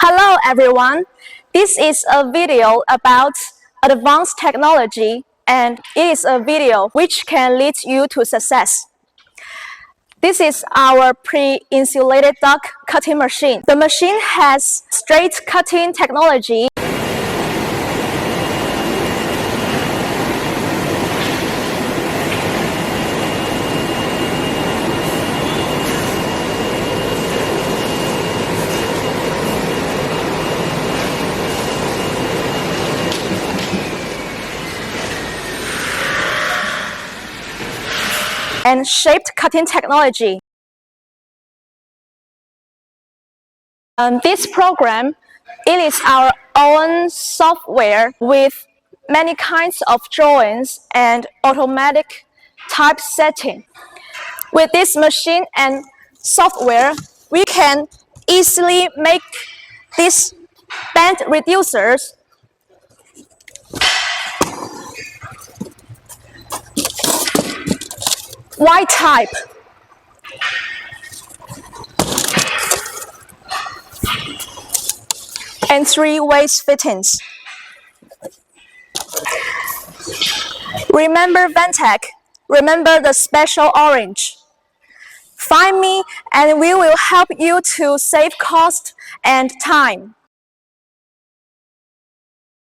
Hello everyone, this is a video about advanced technology and it is a video which can lead you to success. This is our pre-insulated duct cutting machine. The machine has straight cutting technology and shaped cutting technology. This program, it is our own software with many kinds of drawings and automatic typesetting. With this machine and software, we can easily make these bend reducers Y type. And 3-way fittings. Remember Ventech, remember the special orange. Find me and we will help you to save cost and time.